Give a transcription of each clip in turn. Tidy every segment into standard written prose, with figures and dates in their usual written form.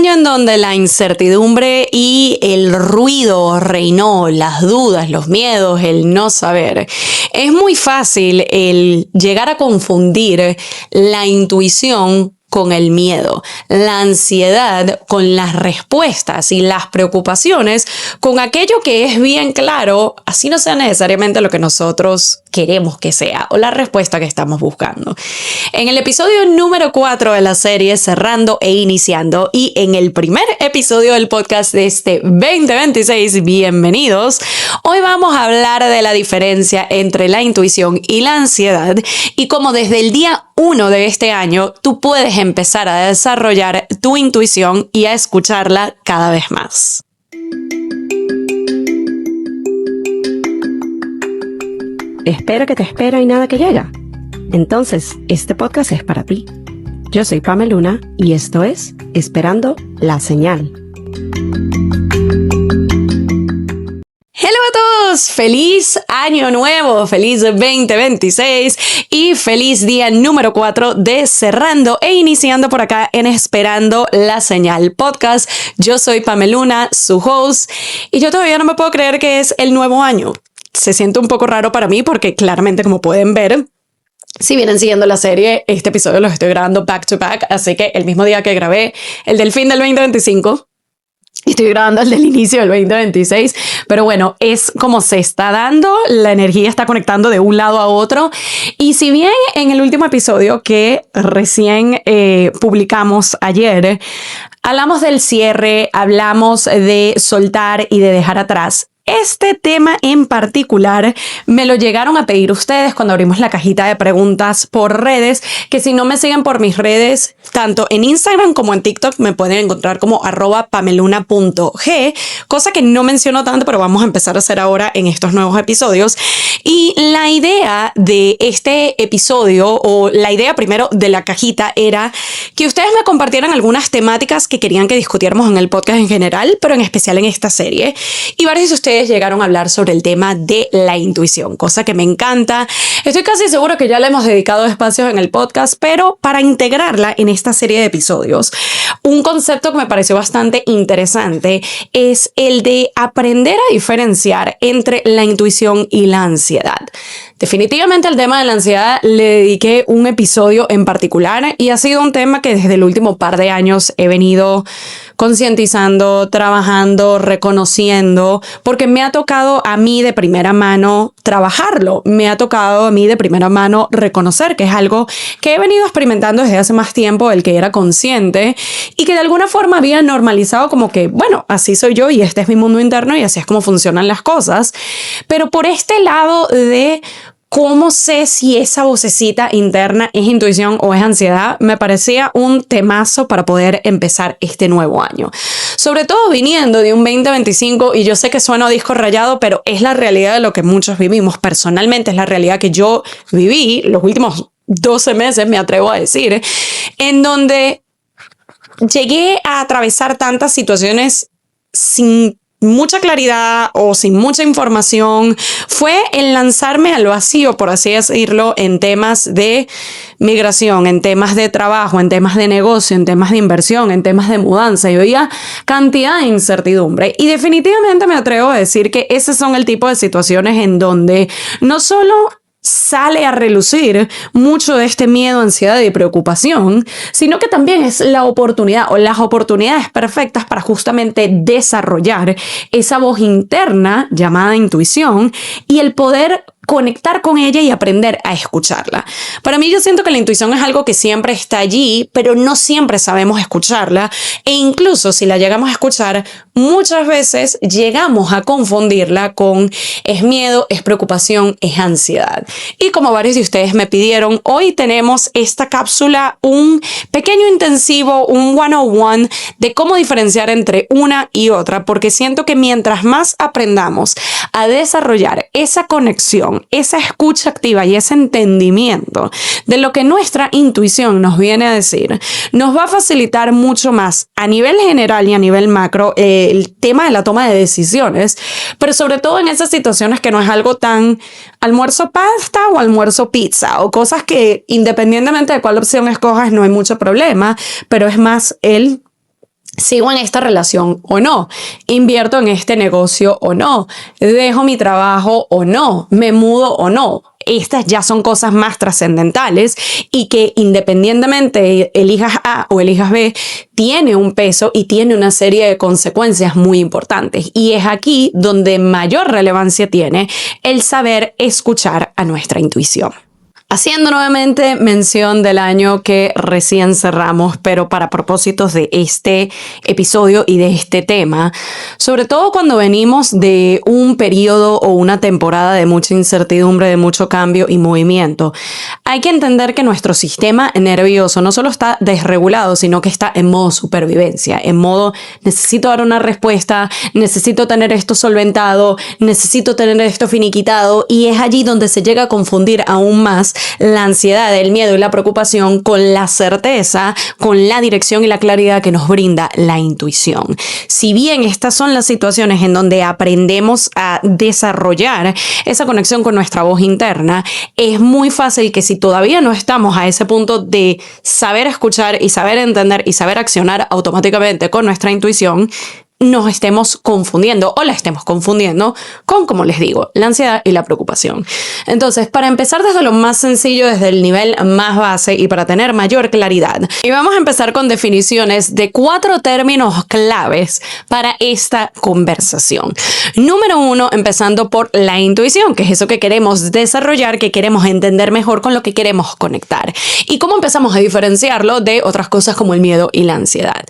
año en donde la incertidumbre y el ruido reinó, las dudas, los miedos, el no saber. Es muy fácil el llegar a confundir la intuición con el miedo, la ansiedad con las respuestas y las preocupaciones con aquello que es bien claro, así no sea necesariamente lo que nosotros queremos que sea o la respuesta que estamos buscando. En el episodio número 4 de la serie Cerrando e Iniciando y en el primer episodio del podcast de este 2026, bienvenidos, hoy vamos a hablar de la diferencia entre la intuición y la ansiedad y cómo desde el día 1 de este año tú puedes empezar a desarrollar tu intuición y a escucharla cada vez más. Espera que te espera y nada que llega. Entonces, este podcast es para ti. Yo soy Pameluna y esto es Esperando la Señal. ¡Hola a todos! ¡Feliz año nuevo! ¡Feliz 2026! Y feliz día número 4 de Cerrando e Iniciando por acá en Esperando la Señal Podcast. Yo soy Pameluna, su host, y yo todavía no me puedo creer que es el nuevo año. Se siente un poco raro para mí porque claramente, como pueden ver, si vienen siguiendo la serie, este episodio los estoy grabando back to back, así que el mismo día que grabé el del fin del 2025, estoy grabando el del inicio del 2026, pero bueno, es como se está dando, la energía está conectando de un lado a otro. Y si bien en el último episodio que recién publicamos ayer, hablamos del cierre, hablamos de soltar y de dejar atrás, este tema en particular me lo llegaron a pedir ustedes cuando abrimos la cajita de preguntas por redes, que si no me siguen por mis redes, tanto en Instagram como en TikTok, me pueden encontrar como @pameluna.g, cosa que no menciono tanto, pero vamos a empezar a hacer ahora en estos nuevos episodios. Y la idea de este episodio, o la idea primero de la cajita, era que ustedes me compartieran algunas temáticas que querían que discutiéramos en el podcast en general, pero en especial en esta serie. Y varios de ustedes llegaron a hablar sobre el tema de la intuición, cosa que me encanta. Estoy casi seguro que ya le hemos dedicado espacios en el podcast, pero para integrarla en esta serie de episodios, un concepto que me pareció bastante interesante es el de aprender a diferenciar entre la intuición y la ansiedad. Definitivamente al tema de la ansiedad le dediqué un episodio en particular y ha sido un tema que desde el último par de años he venido concientizando, trabajando, reconociendo, porque me ha tocado a mí de primera mano trabajarlo, me ha tocado a mí de primera mano reconocer que es algo que he venido experimentando desde hace más tiempo del que era consciente y que de alguna forma había normalizado como que, bueno, así soy yo y este es mi mundo interno y así es como funcionan las cosas. Pero por este lado de ¿cómo sé si esa vocecita interna es intuición o es ansiedad? Me parecía un temazo para poder empezar este nuevo año. Sobre todo viniendo de un 2025, y yo sé que suena a disco rayado, pero es la realidad de lo que muchos vivimos. Personalmente es la realidad que yo viví los últimos 12 meses, me atrevo a decir, en donde llegué a atravesar tantas situaciones sin mucha claridad o sin mucha información. Fue el lanzarme al vacío, por así decirlo, en temas de migración, en temas de trabajo, en temas de negocio, en temas de inversión, en temas de mudanza. Yo veía cantidad de incertidumbre y definitivamente me atrevo a decir que ese son el tipo de situaciones en donde no solo sale a relucir mucho de este miedo, ansiedad y preocupación, sino que también es la oportunidad o las oportunidades perfectas para justamente desarrollar esa voz interna llamada intuición y el poder conectar con ella y aprender a escucharla. Para mí, yo siento que la intuición es algo que siempre está allí, pero no siempre sabemos escucharla, e incluso si la llegamos a escuchar, muchas veces llegamos a confundirla con es miedo, es preocupación, es ansiedad. Y como varios de ustedes me pidieron, hoy tenemos esta cápsula, un pequeño intensivo, un 101 de cómo diferenciar entre una y otra, porque siento que mientras más aprendamos a desarrollar esa conexión, esa escucha activa y ese entendimiento de lo que nuestra intuición nos viene a decir, nos va a facilitar mucho más a nivel general y a nivel macro el tema de la toma de decisiones, pero sobre todo en esas situaciones que no es algo tan almuerzo pasta o almuerzo pizza o cosas que independientemente de cuál opción escojas no hay mucho problema, pero es más el ¿Sigo en esta relación o no? ¿Invierto en este negocio o no? ¿Dejo mi trabajo o no? ¿Me mudo o no? Estas ya son cosas más trascendentales y que independientemente elijas A o elijas B, tiene un peso y tiene una serie de consecuencias muy importantes. Y es aquí donde mayor relevancia tiene el saber escuchar a nuestra intuición. Haciendo nuevamente mención del año que recién cerramos, pero para propósitos de este episodio y de este tema, sobre todo cuando venimos de un periodo o una temporada de mucha incertidumbre, de mucho cambio y movimiento, hay que entender que nuestro sistema nervioso no solo está desregulado, sino que está en modo supervivencia, en modo necesito dar una respuesta, necesito tener esto solventado, necesito tener esto finiquitado, y es allí donde se llega a confundir aún más la ansiedad, el miedo y la preocupación con la certeza, con la dirección y la claridad que nos brinda la intuición. Si bien estas son las situaciones en donde aprendemos a desarrollar esa conexión con nuestra voz interna, es muy fácil que si todavía no estamos a ese punto de saber escuchar y saber entender y saber accionar automáticamente con nuestra intuición, nos estemos confundiendo o la estemos confundiendo con, como les digo, la ansiedad y la preocupación. Entonces, para empezar desde lo más sencillo, desde el nivel más base y para tener mayor claridad, y vamos a empezar con definiciones de 4 términos claves para esta conversación. Número 1, empezando por la intuición, que es eso que queremos desarrollar, que queremos entender mejor, con lo que queremos conectar. ¿Y cómo empezamos a diferenciarlo de otras cosas como el miedo y la ansiedad?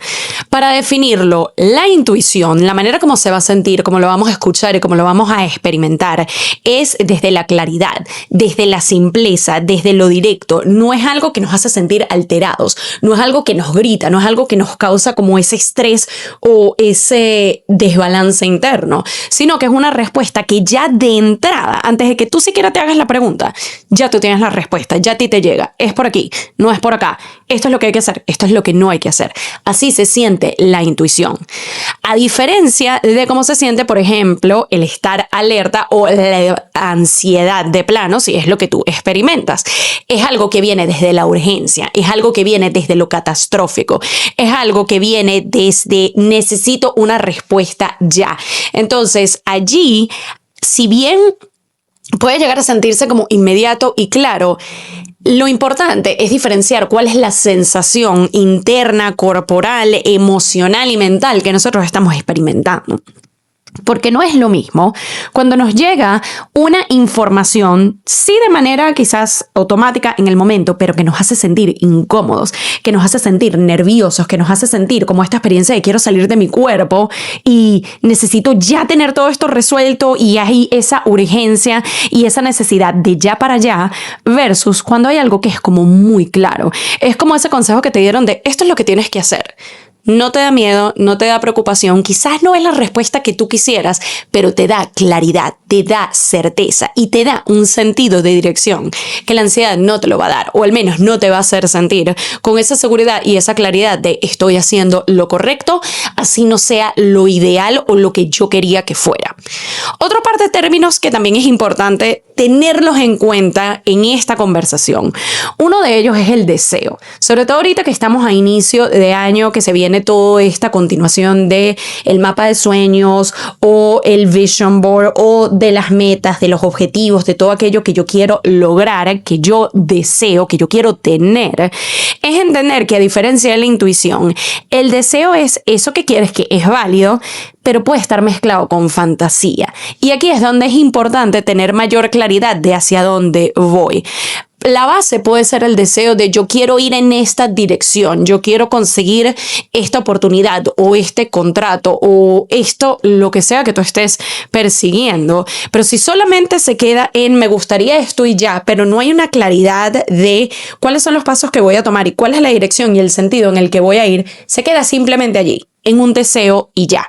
Para definirlo, la intuición, la manera como se va a sentir, cómo lo vamos a escuchar y cómo lo vamos a experimentar, es desde la claridad, desde la simpleza, desde lo directo. No es algo que nos hace sentir alterados, no es algo que nos grita, no es algo que nos causa como ese estrés o ese desbalance interno, sino que es una respuesta que ya de entrada, antes de que tú siquiera te hagas la pregunta, ya tú tienes la respuesta, ya a ti te llega. Es por aquí, no es por acá. Esto es lo que hay que hacer, esto es lo que no hay que hacer. Así se siente la intuición. A diferencia de cómo se siente, por ejemplo, el estar alerta o la ansiedad de plano, si es lo que tú experimentas. Es algo que viene desde la urgencia, es algo que viene desde lo catastrófico, es algo que viene desde necesito una respuesta ya. Entonces, allí, si bien puede llegar a sentirse como inmediato y claro, lo importante es diferenciar cuál es la sensación interna, corporal, emocional y mental que nosotros estamos experimentando. Porque no es lo mismo cuando nos llega una información, sí de manera quizás automática en el momento, pero que nos hace sentir incómodos, que nos hace sentir nerviosos, que nos hace sentir como esta experiencia de quiero salir de mi cuerpo y necesito ya tener todo esto resuelto y hay esa urgencia y esa necesidad de ya para allá, versus cuando hay algo que es como muy claro. Es como ese consejo que te dieron de esto es lo que tienes que hacer. No te da miedo, no te da preocupación, quizás no es la respuesta que tú quisieras, pero te da claridad, te da certeza y te da un sentido de dirección que la ansiedad no te lo va a dar, o al menos no te va a hacer sentir con esa seguridad y esa claridad de estoy haciendo lo correcto, así no sea lo ideal o lo que yo quería que fuera. Otra parte de términos que también es importante tenerlos en cuenta en esta conversación. Uno de ellos es el deseo, sobre todo ahorita que estamos a inicio de año, que se viene toda esta continuación de el mapa de sueños o el vision board o de las metas, de los objetivos, de todo aquello que yo quiero lograr, que yo deseo, que yo quiero tener. Es entender que a diferencia de la intuición, el deseo es eso que quieres, que es válido, pero puede estar mezclado con fantasía. Y aquí es donde es importante tener mayor claridad de hacia dónde voy. La base puede ser el deseo de yo quiero ir en esta dirección, yo quiero conseguir esta oportunidad o este contrato o esto, lo que sea que tú estés persiguiendo. Pero si solamente se queda en me gustaría esto y ya, pero no hay una claridad de cuáles son los pasos que voy a tomar y cuál es la dirección y el sentido en el que voy a ir, se queda simplemente allí, en un deseo y ya.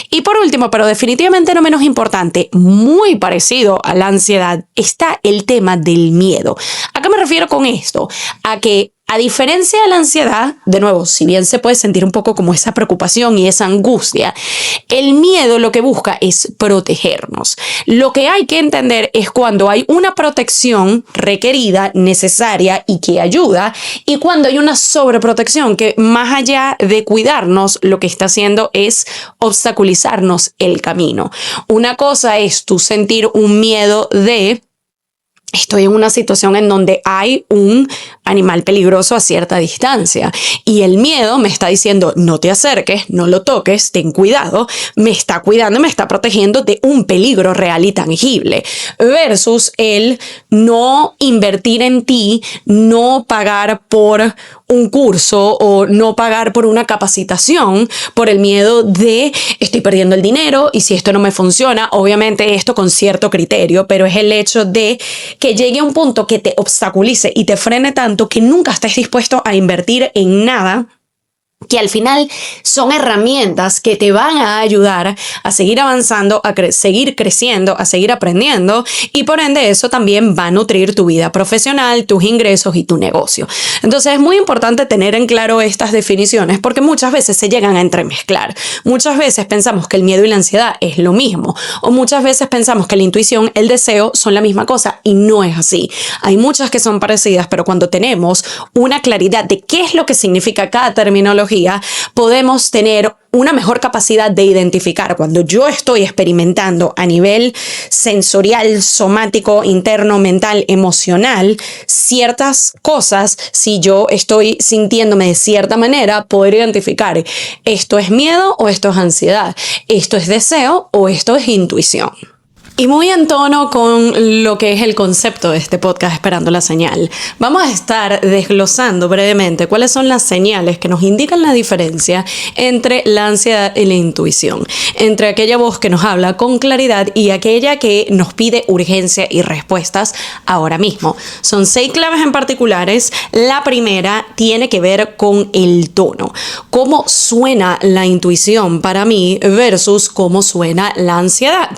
Y por último, pero definitivamente no menos importante, muy parecido a la ansiedad, está el tema del miedo. ¿A qué me refiero con esto? A que A diferencia de la ansiedad, de nuevo, si bien se puede sentir un poco como esa preocupación y esa angustia, el miedo lo que busca es protegernos. Lo que hay que entender es cuando hay una protección requerida, necesaria y que ayuda, y cuando hay una sobreprotección que más allá de cuidarnos, lo que está haciendo es obstaculizarnos el camino. Una cosa es tú sentir un miedo de: estoy en una situación en donde hay un animal peligroso a cierta distancia y el miedo me está diciendo: no te acerques, no lo toques, ten cuidado, me está cuidando, me está protegiendo de un peligro real y tangible, versus el no invertir en ti, no pagar por un curso o no pagar por una capacitación por el miedo de estoy perdiendo el dinero y si esto no me funciona, obviamente esto con cierto criterio, pero es el hecho de que llegue a un punto que te obstaculice y te frene tanto que nunca estés dispuesto a invertir en nada, que al final son herramientas que te van a ayudar a seguir avanzando, a seguir creciendo, a seguir aprendiendo, y por ende eso también va a nutrir tu vida profesional, tus ingresos y tu negocio. Entonces es muy importante tener en claro estas definiciones porque muchas veces se llegan a entremezclar. Muchas veces pensamos que el miedo y la ansiedad es lo mismo, o muchas veces pensamos que la intuición, el deseo son la misma cosa, y no es así. Hay muchas que son parecidas, pero cuando tenemos una claridad de qué es lo que significa cada terminología, podemos tener una mejor capacidad de identificar cuando yo estoy experimentando a nivel sensorial, somático, interno, mental, emocional, ciertas cosas. Si yo estoy sintiéndome de cierta manera, poder identificar esto es miedo o esto es ansiedad, esto es deseo o esto es intuición. Y muy en tono con lo que es el concepto de este podcast Esperando la Señal, vamos a estar desglosando brevemente cuáles son las señales que nos indican la diferencia entre la ansiedad y la intuición, entre aquella voz que nos habla con claridad y aquella que nos pide urgencia y respuestas ahora mismo. Son 6 claves en particulares. La primera tiene que ver con el tono, cómo suena la intuición para mí versus cómo suena la ansiedad.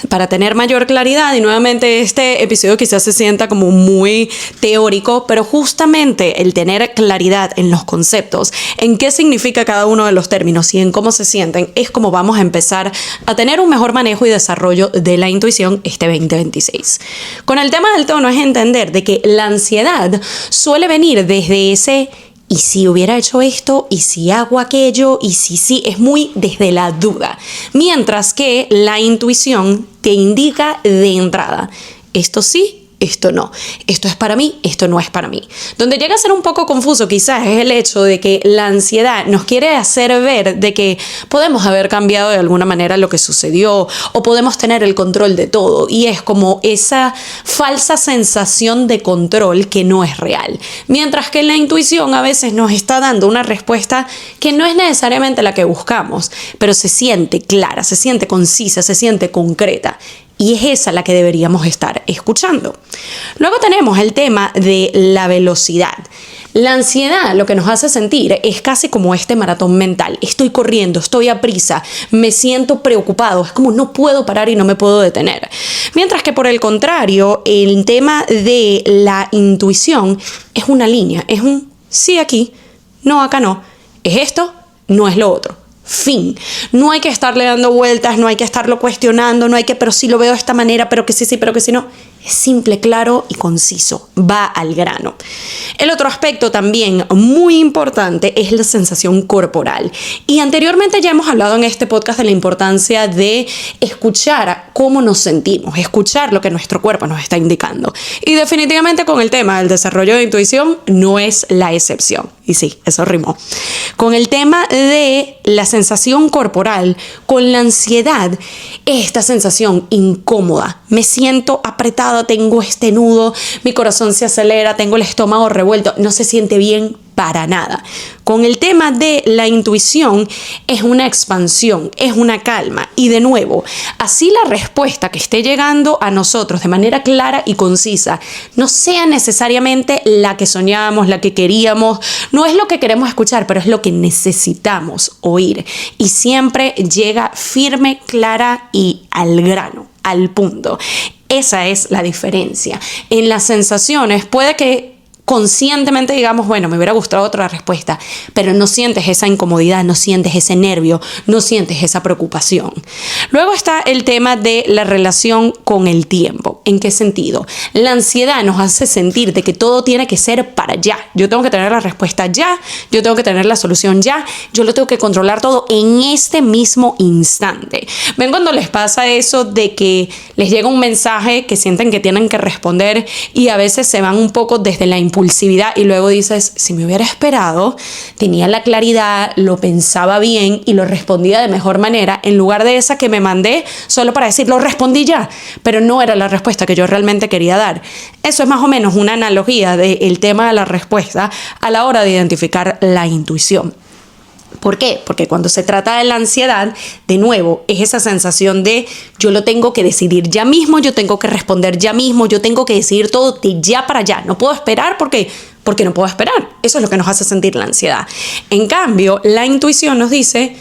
Para tener mayor claridad, y nuevamente este episodio quizás se sienta como muy teórico, pero justamente el tener claridad en los conceptos, en qué significa cada uno de los términos y en cómo se sienten, es como vamos a empezar a tener un mejor manejo y desarrollo de la intuición este 2026. Con el tema del tono es entender de que la ansiedad suele venir desde ese ¿y si hubiera hecho esto? ¿Y si hago aquello? ¿Y si sí? Es muy desde la duda. Mientras que la intuición te indica de entrada: esto sí, esto no. Esto es para mí, esto no es para mí. Donde llega a ser un poco confuso quizás es el hecho de que la ansiedad nos quiere hacer ver de que podemos haber cambiado de alguna manera lo que sucedió o podemos tener el control de todo, y es como esa falsa sensación de control que no es real. Mientras que la intuición a veces nos está dando una respuesta que no es necesariamente la que buscamos, pero se siente clara, se siente concisa, se siente concreta. Y es esa la que deberíamos estar escuchando. Luego tenemos el tema de la velocidad. La ansiedad lo que nos hace sentir es casi como este maratón mental. Estoy corriendo, estoy a prisa, me siento preocupado. Es como no puedo parar y no me puedo detener. Mientras que por el contrario, el tema de la intuición es una línea. Es un sí aquí, no acá no. Es esto, no es lo otro. Fin. No hay que estarle dando vueltas, no hay que estarlo cuestionando, no hay que, pero sí lo veo de esta manera, pero que sí, pero que sí no. Es simple, claro y conciso. Va al grano. El otro aspecto también muy importante es la sensación corporal. Y anteriormente ya hemos hablado en este podcast de la importancia de escuchar cómo nos sentimos, escuchar lo que nuestro cuerpo nos está indicando. Y definitivamente con el tema del desarrollo de intuición no es la excepción. Y sí, eso rimó. Con el tema de la sensación corporal, con la ansiedad, esta sensación incómoda. Me siento apretada, tengo este nudo, mi corazón se acelera, tengo el estómago revuelto, no se siente bien para nada. Con el tema de la intuición es una expansión, es una calma, y de nuevo, así la respuesta que esté llegando a nosotros de manera clara y concisa no sea necesariamente la que soñábamos, la que queríamos, no es lo que queremos escuchar, pero es lo que necesitamos oír, y siempre llega firme, clara y al grano, al punto. Esa es la diferencia. En las sensaciones puede que conscientemente digamos, bueno, me hubiera gustado otra respuesta, pero no sientes esa incomodidad, no sientes ese nervio, no sientes esa preocupación. Luego está el tema de la relación con el tiempo. ¿En qué sentido? La ansiedad nos hace sentir de que todo tiene que ser para ya. Yo tengo que tener la respuesta ya, yo tengo que tener la solución ya, yo lo tengo que controlar todo en este mismo instante. ¿Ven cuando les pasa eso de que les llega un mensaje que sienten que tienen que responder y a veces se van un poco desde la impulsividad y luego dices, si me hubiera esperado, tenía la claridad, lo pensaba bien y lo respondía de mejor manera en lugar de esa que me mandé solo para decir, lo respondí ya, pero no era la respuesta que yo realmente quería dar? Eso es más o menos una analogía del tema de la respuesta a la hora de identificar la intuición. ¿Por qué? Porque cuando se trata de la ansiedad, de nuevo, es esa sensación de yo lo tengo que decidir ya mismo, yo tengo que responder ya mismo, yo tengo que decidir todo de ya para allá. No puedo esperar porque no puedo esperar. Eso es lo que nos hace sentir la ansiedad. En cambio, la intuición nos dice,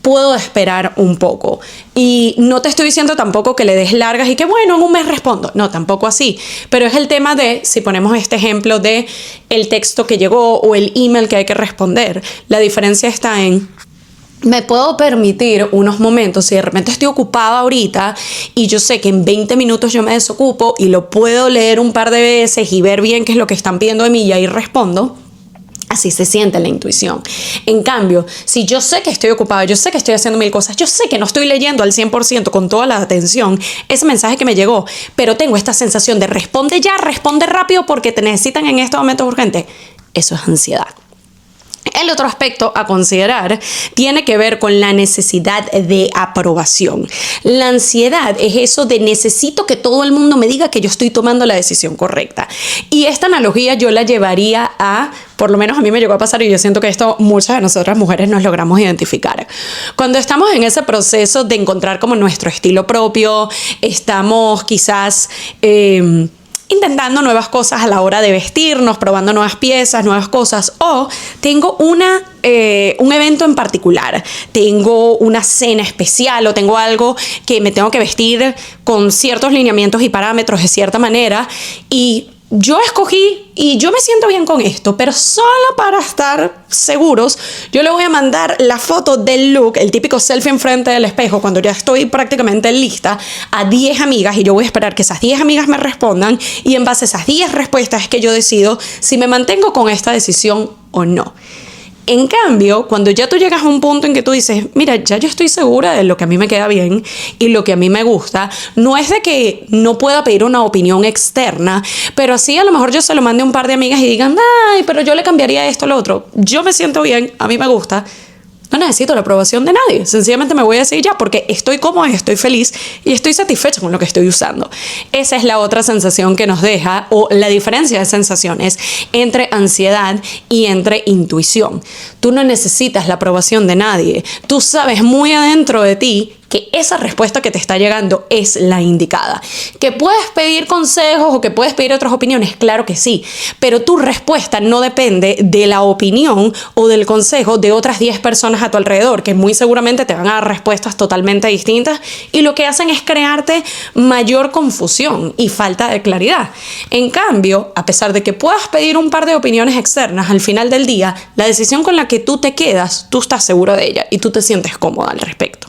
puedo esperar un poco. Y no te estoy diciendo tampoco que le des largas y que bueno, en un mes respondo. No, tampoco así. Pero es el tema de, si ponemos este ejemplo de el texto que llegó o el email que hay que responder, la diferencia está en, me puedo permitir unos momentos, si de repente estoy ocupada ahorita y yo sé que en 20 minutos yo me desocupo y lo puedo leer un par de veces y ver bien qué es lo que están pidiendo de mí y ahí respondo. Así se siente la intuición. En cambio, si yo sé que estoy ocupada, yo sé que estoy haciendo mil cosas, yo sé que no estoy leyendo al 100% con toda la atención ese mensaje que me llegó, pero tengo esta sensación de responde ya, responde rápido porque te necesitan en este momento urgente. Eso es ansiedad. El otro aspecto a considerar tiene que ver con la necesidad de aprobación. La ansiedad es eso de necesito que todo el mundo me diga que yo estoy tomando la decisión correcta. Y esta analogía yo la llevaría a, por lo menos a mí me llegó a pasar y yo siento que esto muchas de nosotras mujeres nos logramos identificar. Cuando estamos en ese proceso de encontrar como nuestro estilo propio, estamos quizás intentando nuevas cosas a la hora de vestirnos, probando nuevas piezas, nuevas cosas, o tengo un evento en particular, tengo una cena especial o tengo algo que me tengo que vestir con ciertos lineamientos y parámetros de cierta manera y yo escogí y yo me siento bien con esto, pero solo para estar seguros, yo le voy a mandar la foto del look, el típico selfie enfrente del espejo, cuando ya estoy prácticamente lista, a 10 amigas y yo voy a esperar que esas 10 amigas me respondan y en base a esas 10 respuestas es que yo decido si me mantengo con esta decisión o no. En cambio, cuando ya tú llegas a un punto en que tú dices, mira, ya yo estoy segura de lo que a mí me queda bien y lo que a mí me gusta, no es de que no pueda pedir una opinión externa, pero así a lo mejor yo se lo mande a un par de amigas y digan, ay, pero yo le cambiaría esto o lo otro. Yo me siento bien, a mí me gusta. No necesito la aprobación de nadie. Sencillamente me voy a decir ya porque estoy cómoda, estoy feliz y estoy satisfecha con lo que estoy usando. Esa es la otra sensación que nos deja, o la diferencia de sensaciones entre ansiedad y entre intuición. Tú no necesitas la aprobación de nadie. Tú sabes muy adentro de ti que esa respuesta que te está llegando es la indicada. ¿Que puedes pedir consejos o que puedes pedir otras opiniones? Claro que sí, pero tu respuesta no depende de la opinión o del consejo de otras 10 personas a tu alrededor, que muy seguramente te van a dar respuestas totalmente distintas y lo que hacen es crearte mayor confusión y falta de claridad. En cambio, a pesar de que puedas pedir un par de opiniones externas, al final del día, la decisión con la que tú te quedas, tú estás seguro de ella y tú te sientes cómoda al respecto.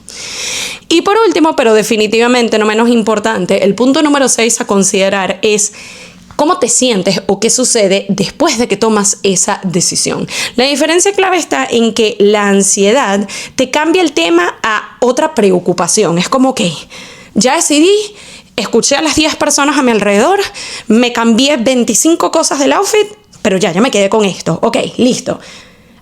Y por último, pero definitivamente no menos importante, el punto número 6 a considerar es cómo te sientes o qué sucede después de que tomas esa decisión. La diferencia clave está en que la ansiedad te cambia el tema a otra preocupación. Es como que ya decidí, escuché a las 10 personas a mi alrededor, me cambié 25 cosas del outfit, pero ya me quedé con esto. Ok, listo.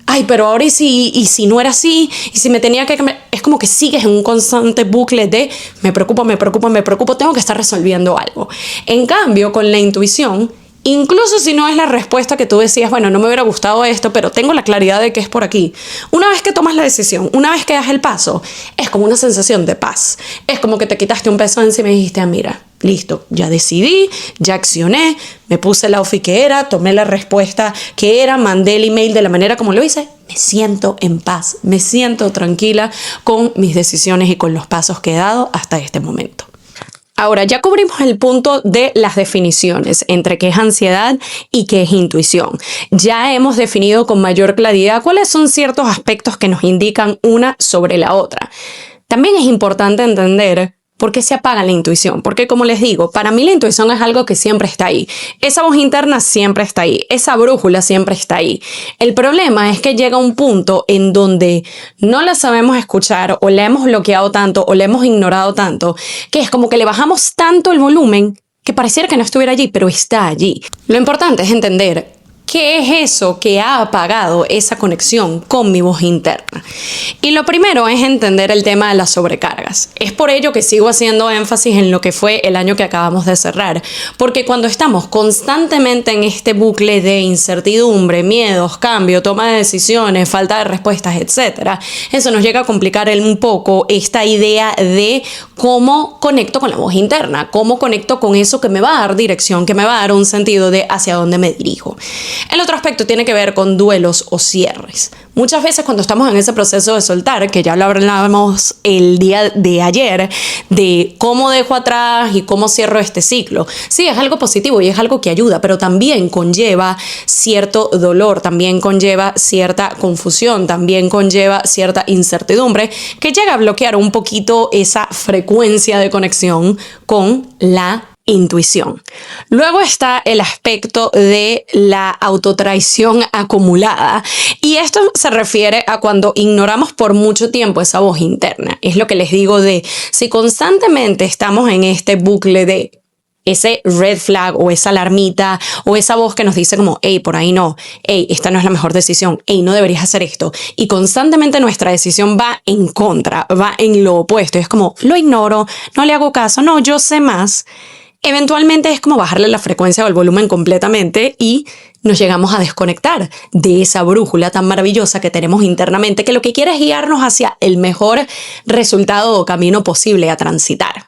Ay, pero ahora y si no era así, y si me tenía que cambiar. Es como que sigues en un constante bucle de me preocupo, tengo que estar resolviendo algo. En cambio, con la intuición, incluso si no es la respuesta que tú decías, bueno, no me hubiera gustado esto, pero tengo la claridad de que es por aquí. Una vez que tomas la decisión, una vez que das el paso, es como una sensación de paz. Es como que te quitaste un peso encima y dijiste, mira, listo, ya decidí, ya accioné, me puse el outfit que era, tomé la respuesta que era, mandé el email de la manera como lo hice, me siento en paz, me siento tranquila con mis decisiones y con los pasos que he dado hasta este momento. Ahora, ya cubrimos el punto de las definiciones entre qué es ansiedad y qué es intuición. Ya hemos definido con mayor claridad cuáles son ciertos aspectos que nos indican una sobre la otra. También es importante entender por qué se apaga la intuición, porque como les digo, para mí la intuición es algo que siempre está ahí. Esa voz interna siempre está ahí, esa brújula siempre está ahí. El problema es que llega un punto en donde no la sabemos escuchar o la hemos bloqueado tanto o la hemos ignorado tanto, que es como que le bajamos tanto el volumen que pareciera que no estuviera allí, pero está allí. Lo importante es entender ¿qué es eso que ha apagado esa conexión con mi voz interna? Y lo primero es entender el tema de las sobrecargas. Es por ello que sigo haciendo énfasis en lo que fue el año que acabamos de cerrar, porque cuando estamos constantemente en este bucle de incertidumbre, miedos, cambio, toma de decisiones, falta de respuestas, etc., eso nos llega a complicar un poco esta idea de cómo conecto con la voz interna, cómo conecto con eso que me va a dar dirección, que me va a dar un sentido de hacia dónde me dirijo. El otro aspecto tiene que ver con duelos o cierres. Muchas veces cuando estamos en ese proceso de soltar, que ya lo hablábamos el día de ayer, de cómo dejo atrás y cómo cierro este ciclo. Sí, es algo positivo y es algo que ayuda, pero también conlleva cierto dolor, también conlleva cierta confusión, también conlleva cierta incertidumbre que llega a bloquear un poquito esa frecuencia de conexión con la intuición. Luego está el aspecto de la autotraición acumulada y esto se refiere a cuando ignoramos por mucho tiempo esa voz interna. Es lo que les digo de si constantemente estamos en este bucle de ese red flag o esa alarmita o esa voz que nos dice como, hey, por ahí no, hey, esta no es la mejor decisión, hey, no deberías hacer esto. Y constantemente nuestra decisión va en contra, va en lo opuesto. Es como, lo ignoro, no le hago caso, no, yo sé más. Eventualmente es como bajarle la frecuencia o el volumen completamente y nos llegamos a desconectar de esa brújula tan maravillosa que tenemos internamente, que lo que quiere es guiarnos hacia el mejor resultado o camino posible a transitar.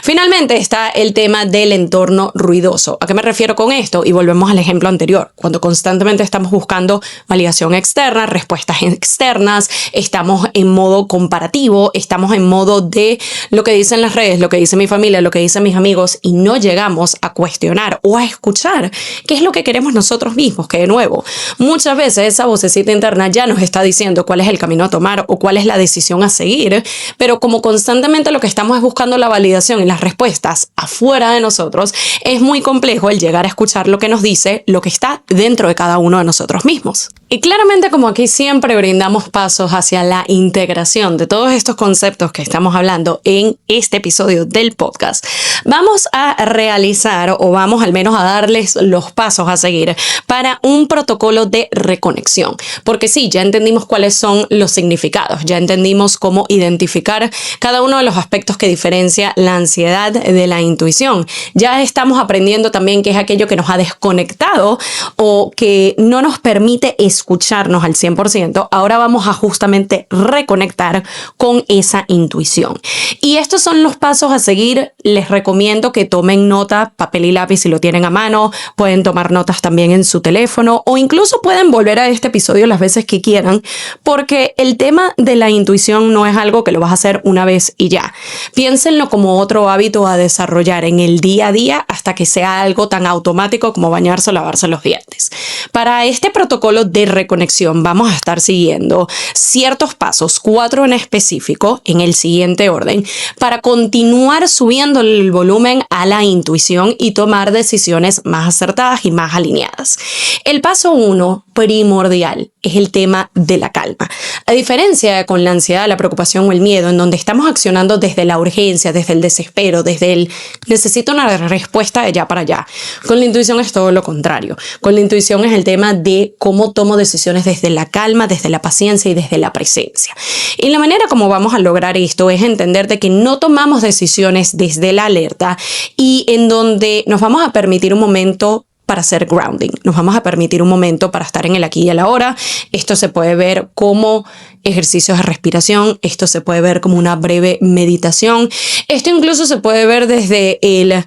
Finalmente está el tema del entorno ruidoso. ¿A qué me refiero con esto? Y volvemos al ejemplo anterior. Cuando constantemente estamos buscando validación externa, respuestas externas, estamos en modo comparativo, estamos en modo de lo que dicen las redes, lo que dice mi familia, lo que dicen mis amigos y no llegamos a cuestionar o a escuchar qué es lo que queremos nosotros mismos, que de nuevo, muchas veces esa vocecita interna ya nos está diciendo cuál es el camino a tomar o cuál es la decisión a seguir, pero como constantemente lo que estamos es buscando la validación y las respuestas afuera de nosotros, es muy complejo el llegar a escuchar lo que nos dice lo que está dentro de cada uno de nosotros mismos. Y claramente, como aquí siempre brindamos pasos hacia la integración de todos estos conceptos que estamos hablando en este episodio del podcast, vamos a realizar o vamos al menos a darles los pasos a seguir para un protocolo de reconexión. Porque sí, ya entendimos cuáles son los significados, ya entendimos cómo identificar cada uno de los aspectos que diferencia la ansiedad de la intuición. Ya estamos aprendiendo también qué es aquello que nos ha desconectado o que no nos permite escucharnos al 100%. Ahora vamos a justamente reconectar con esa intuición. Y estos son los pasos a seguir. Les recomiendo que tomen nota, papel y lápiz si lo tienen a mano. Pueden tomar notas también en su teléfono o incluso pueden volver a este episodio las veces que quieran, porque el tema de la intuición no es algo que lo vas a hacer una vez y ya. Piénsenlo como otro hábito a desarrollar en el día a día hasta que sea algo tan automático como bañarse o lavarse los dientes. Para este protocolo de reconexión vamos a estar siguiendo ciertos pasos, 4 en específico, en el siguiente orden, para continuar subiendo el volumen a la intuición y tomar decisiones más acertadas y más alineadas. El paso 1, primordial, es el tema de la calma. A diferencia con la ansiedad, la preocupación o el miedo, en donde estamos accionando desde la urgencia, desde el desespero, desde el necesito una respuesta de ya para allá. Con la intuición es todo lo contrario. Con la intuición es el tema de cómo tomo decisiones desde la calma, desde la paciencia y desde la presencia. Y la manera como vamos a lograr esto es entender de que no tomamos decisiones desde la alerta y en donde nos vamos a permitir un momento para hacer grounding. Nos vamos a permitir un momento para estar en el aquí y el ahora. Esto se puede ver como ejercicios de respiración. Esto se puede ver como una breve meditación. Esto incluso se puede ver desde el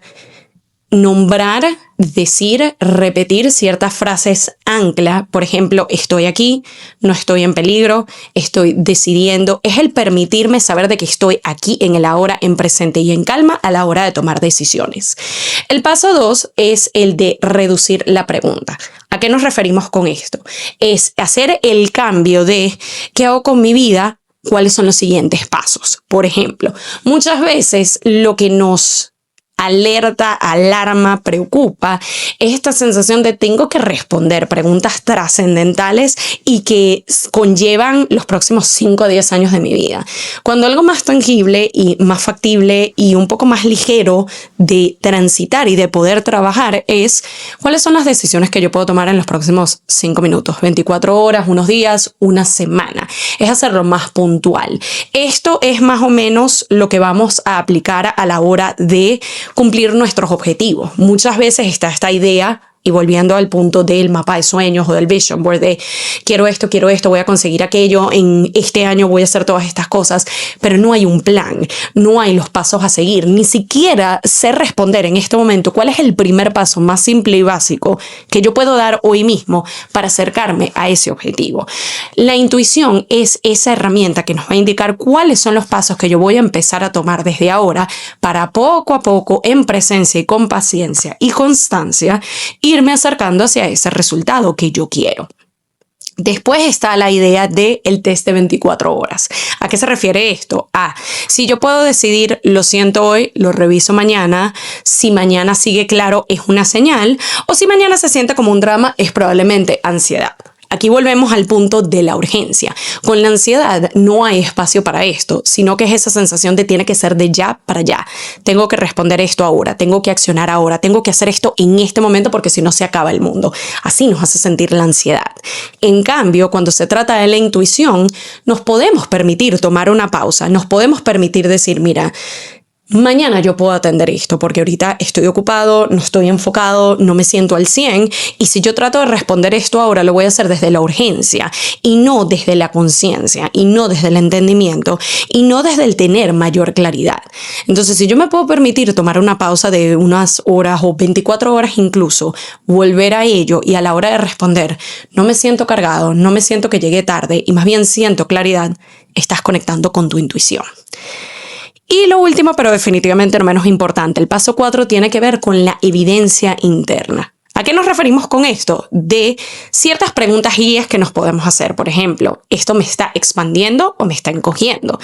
nombrar, decir, repetir ciertas frases ancla. Por ejemplo, estoy aquí, no estoy en peligro, estoy decidiendo. Es el permitirme saber de que estoy aquí en el ahora, en presente y en calma a la hora de tomar decisiones. El paso 2 es el de reducir la pregunta. ¿A qué nos referimos con esto? Es hacer el cambio de ¿qué hago con mi vida? ¿Cuáles son los siguientes pasos? Por ejemplo, muchas veces lo que nos alerta, alarma, preocupa, es esta sensación de tengo que responder preguntas trascendentales y que conllevan los próximos 5 o 10 años de mi vida. Cuando algo más tangible y más factible y un poco más ligero de transitar y de poder trabajar es cuáles son las decisiones que yo puedo tomar en los próximos 5 minutos, 24 horas, unos días, una semana. Es hacerlo más puntual. Esto es más o menos lo que vamos a aplicar a la hora de cumplir nuestros objetivos. Muchas veces está esta idea, y volviendo al punto del mapa de sueños o del vision board de quiero esto, voy a conseguir aquello, en este año voy a hacer todas estas cosas, pero no hay un plan, no hay los pasos a seguir, ni siquiera sé responder en este momento cuál es el primer paso más simple y básico que yo puedo dar hoy mismo para acercarme a ese objetivo. La intuición es esa herramienta que nos va a indicar cuáles son los pasos que yo voy a empezar a tomar desde ahora para poco a poco, en presencia y con paciencia y constancia, irme acercando hacia ese resultado que yo quiero. Después está la idea del test de 24 horas. ¿A qué se refiere esto? Si yo puedo decidir, lo siento hoy, lo reviso mañana, si mañana sigue claro es una señal, o si mañana se siente como un drama es probablemente ansiedad. Aquí volvemos al punto de la urgencia. Con la ansiedad no hay espacio para esto, sino que es esa sensación de tiene que ser de ya para ya. Tengo que responder esto ahora, tengo que accionar ahora, tengo que hacer esto en este momento porque si no se acaba el mundo. Así nos hace sentir la ansiedad. En cambio, cuando se trata de la intuición, nos podemos permitir tomar una pausa, nos podemos permitir decir, mira, mañana yo puedo atender esto porque ahorita estoy ocupado, no estoy enfocado, no me siento al 100 y si yo trato de responder esto ahora lo voy a hacer desde la urgencia y no desde la conciencia y no desde el entendimiento y no desde el tener mayor claridad. Entonces, si yo me puedo permitir tomar una pausa de unas horas o 24 horas incluso, volver a ello y a la hora de responder, no me siento cargado, no me siento que llegué tarde y más bien siento claridad, estás conectando con tu intuición. Y lo último, pero definitivamente no menos importante, el paso 4 tiene que ver con la evidencia interna. ¿A qué nos referimos con esto? De ciertas preguntas guías que nos podemos hacer. Por ejemplo, ¿esto me está expandiendo o me está encogiendo?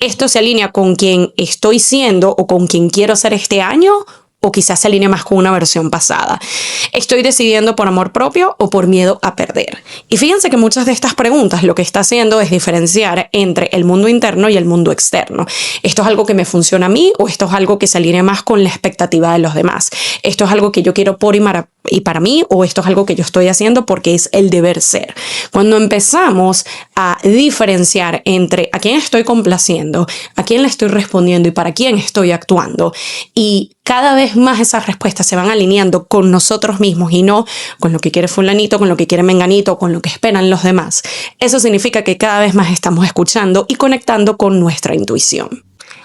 ¿Esto se alinea con quien estoy siendo o con quien quiero ser este año? O quizás se alinea más con una versión pasada. ¿Estoy decidiendo por amor propio o por miedo a perder? Y fíjense que muchas de estas preguntas lo que está haciendo es diferenciar entre el mundo interno y el mundo externo. ¿Esto es algo que me funciona a mí o esto es algo que se alinea más con la expectativa de los demás? ¿Esto es algo que yo quiero por y para mí o esto es algo que yo estoy haciendo porque es el deber ser? Cuando empezamos a diferenciar entre a quién estoy complaciendo, a quién le estoy respondiendo y para quién estoy actuando y cada vez más esas respuestas se van alineando con nosotros mismos y no con lo que quiere fulanito, con lo que quiere menganito, con lo que esperan los demás. Eso significa que cada vez más estamos escuchando y conectando con nuestra intuición.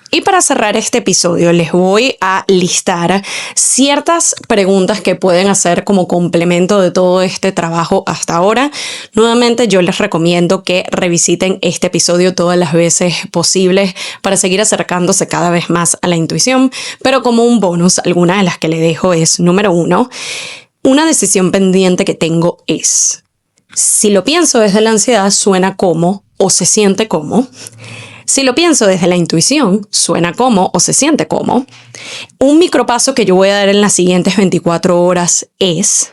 Y para cerrar este episodio les voy a listar ciertas preguntas que pueden hacer como complemento de todo este trabajo hasta ahora. Nuevamente yo les recomiendo que revisiten este episodio todas las veces posibles para seguir acercándose cada vez más a la intuición, pero como un bonus, alguna de las que le dejo es número 1, una decisión pendiente que tengo es, si lo pienso desde la ansiedad suena como o se siente como. Si lo pienso desde la intuición, suena como o se siente como. Un micropaso que yo voy a dar en las siguientes 24 horas es,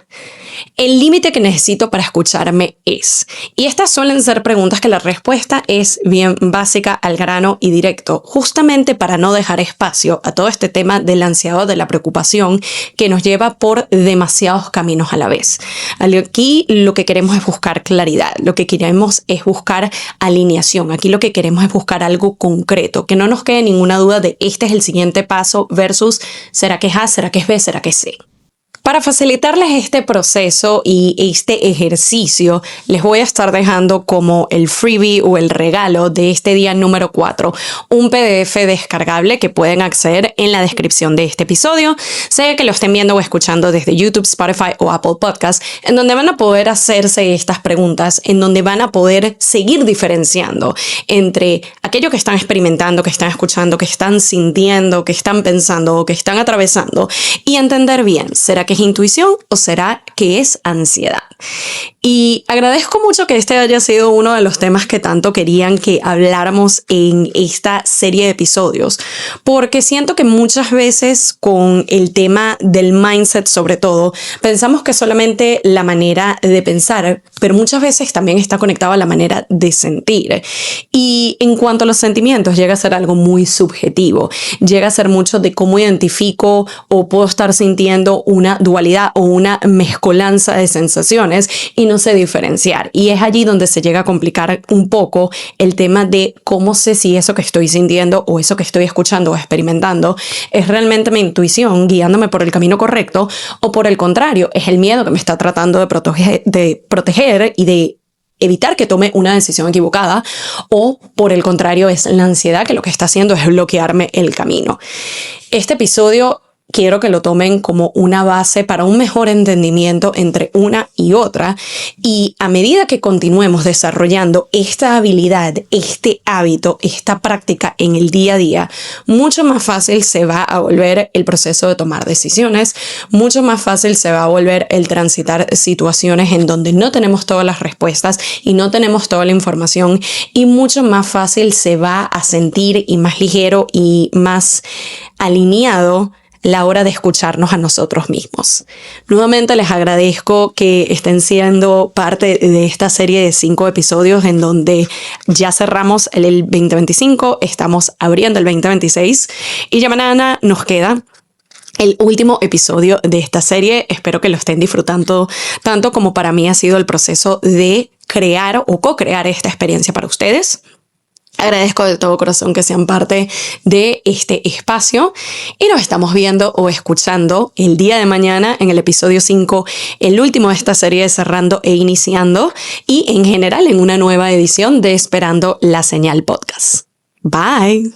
el límite que necesito para escucharme es. Y estas suelen ser preguntas que la respuesta es bien básica, al grano y directo, justamente para no dejar espacio a todo este tema de la ansiedad o de la preocupación que nos lleva por demasiados caminos a la vez. Aquí lo que queremos es buscar claridad, lo que queremos es buscar alineación. Aquí lo que queremos es buscar algo concreto, que no nos quede ninguna duda de este es el siguiente paso versus ¿será que es A, será que es B, será que es C? Para facilitarles este proceso y este ejercicio, les voy a estar dejando como el freebie o el regalo de este día número 4, un PDF descargable que pueden acceder en la descripción de este episodio, sea que lo estén viendo o escuchando desde YouTube, Spotify o Apple Podcasts, en donde van a poder hacerse estas preguntas, en donde van a poder seguir diferenciando entre aquello que están experimentando, que están escuchando, que están sintiendo, que están pensando o que están atravesando y entender bien, ¿será que es intuición o será que es ansiedad? Y agradezco mucho que este haya sido uno de los temas que tanto querían que habláramos en esta serie de episodios, porque siento que muchas veces con el tema del mindset sobre todo, pensamos que solamente la manera de pensar, pero muchas veces también está conectado a la manera de sentir. Y en cuanto a los sentimientos, llega a ser algo muy subjetivo, llega a ser mucho de cómo identifico o puedo estar sintiendo una dualidad o una mezcolanza de sensaciones y no sé diferenciar. Y es allí donde se llega a complicar un poco el tema de cómo sé si eso que estoy sintiendo o eso que estoy escuchando o experimentando es realmente mi intuición guiándome por el camino correcto o por el contrario, es el miedo que me está tratando de proteger y de evitar que tome una decisión equivocada, o por el contrario es la ansiedad que lo que está haciendo es bloquearme el camino. Este episodio quiero que lo tomen como una base para un mejor entendimiento entre una y otra, y a medida que continuemos desarrollando esta habilidad, este hábito, esta práctica en el día a día, mucho más fácil se va a volver el proceso de tomar decisiones, mucho más fácil se va a volver el transitar situaciones en donde no tenemos todas las respuestas y no tenemos toda la información, y mucho más fácil se va a sentir y más ligero y más alineado la hora de escucharnos a nosotros mismos. Nuevamente les agradezco que estén siendo parte de esta serie de 5 episodios en donde ya cerramos el 2025, estamos abriendo el 2026 y ya mañana nos queda el último episodio de esta serie. Espero que lo estén disfrutando tanto como para mí ha sido el proceso de crear o co-crear esta experiencia para ustedes. Agradezco de todo corazón que sean parte de este espacio y nos estamos viendo o escuchando el día de mañana en el episodio 5, el último de esta serie de Cerrando e Iniciando, y en general en una nueva edición de Esperando la Señal Podcast. Bye.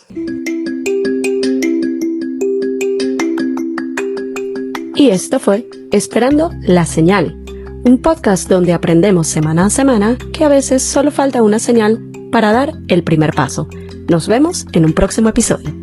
Y esto fue Esperando la Señal, un podcast donde aprendemos semana a semana que a veces solo falta una señal para dar el primer paso. Nos vemos en un próximo episodio.